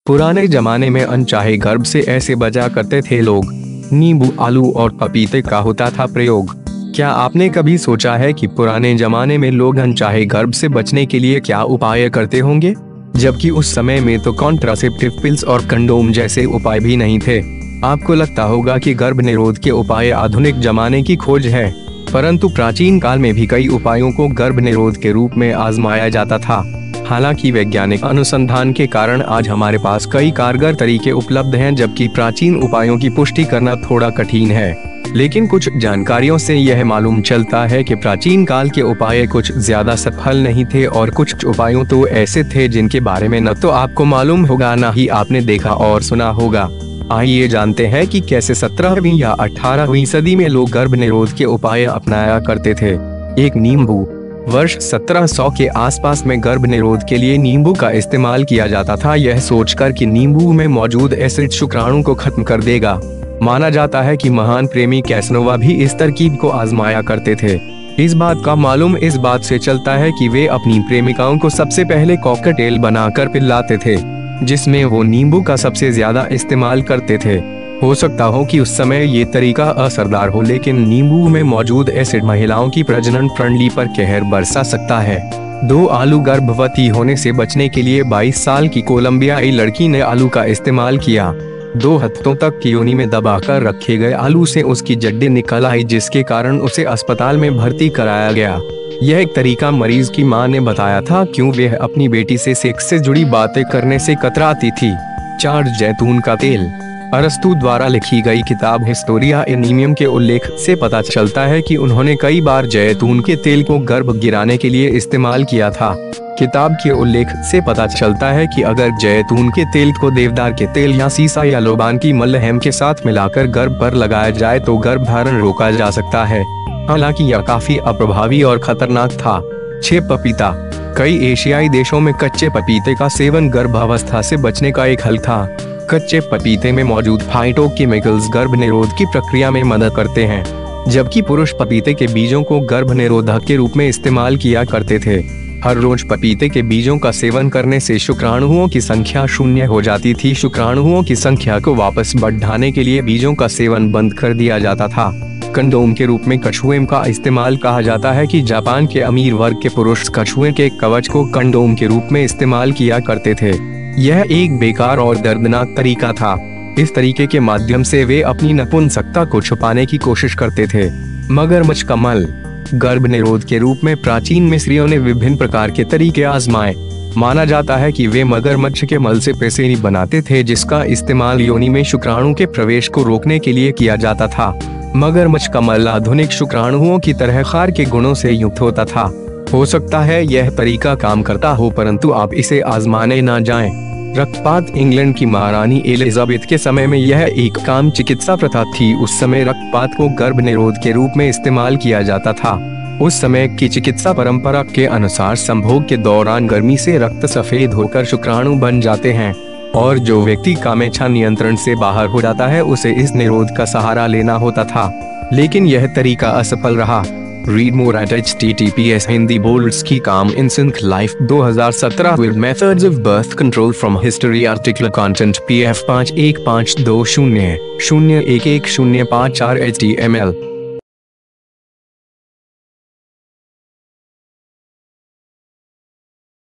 पुराने जमाने में अनचाहे गर्भ से ऐसे बचा करते थे लोग। नींबू, आलू और पपीते का होता था प्रयोग। क्या आपने कभी सोचा है कि पुराने जमाने में लोग अनचाहे गर्भ से बचने के लिए क्या उपाय करते होंगे, जबकि उस समय में तो कॉन्ट्रासेप्टिव पिल्स और कंडोम जैसे उपाय भी नहीं थे। आपको लगता होगा कि गर्भ निरोध के उपाय आधुनिक जमाने की खोज है, परंतु प्राचीन काल में भी कई उपायों को गर्भ निरोध के रूप में आजमाया जाता था। हालांकि वैज्ञानिक अनुसंधान के कारण आज हमारे पास कई कारगर तरीके उपलब्ध हैं, जबकि प्राचीन उपायों की पुष्टि करना थोड़ा कठिन है। लेकिन कुछ जानकारियों से यह मालूम चलता है कि प्राचीन काल के उपाय कुछ ज्यादा सफल नहीं थे और कुछ उपायों तो ऐसे थे जिनके बारे में न तो आपको मालूम होगा न ही आपने देखा और सुना होगा। आइए जानते हैं कि कैसे 17वीं या 18वीं सदी में लोग गर्भ निरोध के उपाय अपनाया करते थे। एक नींबू। वर्ष 1700 के आसपास में गर्भ निरोध के लिए नींबू का इस्तेमाल किया जाता था, यह सोचकर कि नींबू में मौजूद एसिड शुक्राणु को खत्म कर देगा। माना जाता है कि महान प्रेमी कैसनोवा भी इस तरकीब को आजमाया करते थे। इस बात का मालूम इस बात से चलता है कि वे अपनी प्रेमिकाओं को सबसे पहले कॉकटेल बनाकर पिलाते थे, जिसमें वो नींबू का सबसे ज्यादा इस्तेमाल करते थे। हो सकता हो कि उस समय ये तरीका असरदार हो, लेकिन नींबू में मौजूद एसिड महिलाओं की प्रजनन प्रणाली पर कहर बरसा सकता है। 2 आलू। गर्भवती होने से बचने के लिए 22 साल की कोलंबियाई लड़की ने आलू का इस्तेमाल किया। 2 हफ्तों तक योनि में दबाकर रखे गए आलू से उसकी जड्डें निकल आई, जिसके कारण उसे अस्पताल में भर्ती कराया गया। यह एक तरीका मरीज की मां ने बताया था, क्यों वह अपनी बेटी से सेक्स से जुड़ी बातें करने से कतराती थी। 4 जैतून का तेल। अरस्तु द्वारा लिखी गई किताब हिस्टोरिया एनीमियम के उल्लेख से पता चलता है कि उन्होंने कई बार जैतून के तेल को गर्भ गिराने के लिए इस्तेमाल किया था। किताब के उल्लेख से पता चलता है कि अगर जैतून के तेल को देवदार के तेल या सीसा या लोबान की मलहम के साथ मिलाकर गर्भ पर लगाया जाए तो गर्भधारण रोका जा सकता है। हालांकि यह काफी अप्रभावी और खतरनाक था। 6 पपीता। कई एशियाई देशों में कच्चे पपीते का सेवन गर्भावस्था से बचने का एक हल था। कच्चे पपीते में मौजूद फाइटोकेमिकल्स गर्भ निरोध की प्रक्रिया में मदद करते हैं, जबकि पुरुष पपीते के बीजों को गर्भ निरोधक के रूप में इस्तेमाल किया करते थे। हर रोज पपीते के बीजों का सेवन करने से शुक्राणुओं की संख्या 0 हो जाती थी। शुक्राणुओं की संख्या को वापस बढ़ाने के लिए बीजों का सेवन बंद कर दिया जाता था। कंडोम के रूप में कछुए का इस्तेमाल। कहा जाता है कि जापान के अमीर वर्ग के पुरुष कछुए के कवच को कंडोम के रूप में इस्तेमाल किया करते थे। यह एक बेकार और दर्दनाक तरीका था। इस तरीके के माध्यम से वे अपनी नपुंसकता को छुपाने की कोशिश करते थे। मगरमच्छ का मल। गर्भ निरोध के रूप में प्राचीन मिस्रियों ने विभिन्न प्रकार के तरीके आजमाए। माना जाता है कि वे मगरमच्छ के मल से पेसेनी बनाते थे, जिसका इस्तेमाल योनि में शुक्राणु के प्रवेश को रोकने के लिए किया जाता था। मगरमच्छ का मल आधुनिक शुक्राणुओं की तरह क्षार के गुणों से युक्त होता था। हो सकता है यह तरीका काम करता हो, परंतु आप इसे आजमाने ना जाएं। रक्तपात। इंग्लैंड की महारानी एलिजाबेथ के समय में यह एक आम चिकित्सा प्रथा थी। उस समय रक्तपात को गर्भ निरोध के रूप में इस्तेमाल किया जाता था। उस समय की चिकित्सा परंपरा के अनुसार संभोग के दौरान गर्मी से रक्त सफेद होकर शुक्राणु बन जाते हैं, और जो व्यक्ति कामेच्छा नियंत्रण से बाहर हो जाता है उसे इस निरोध का सहारा लेना होता था, लेकिन यह तरीका असफल रहा। Read more at https Hindi bold ski calm in sync life 2017 with methods of birth control from history article content pf 515200 01105 HTML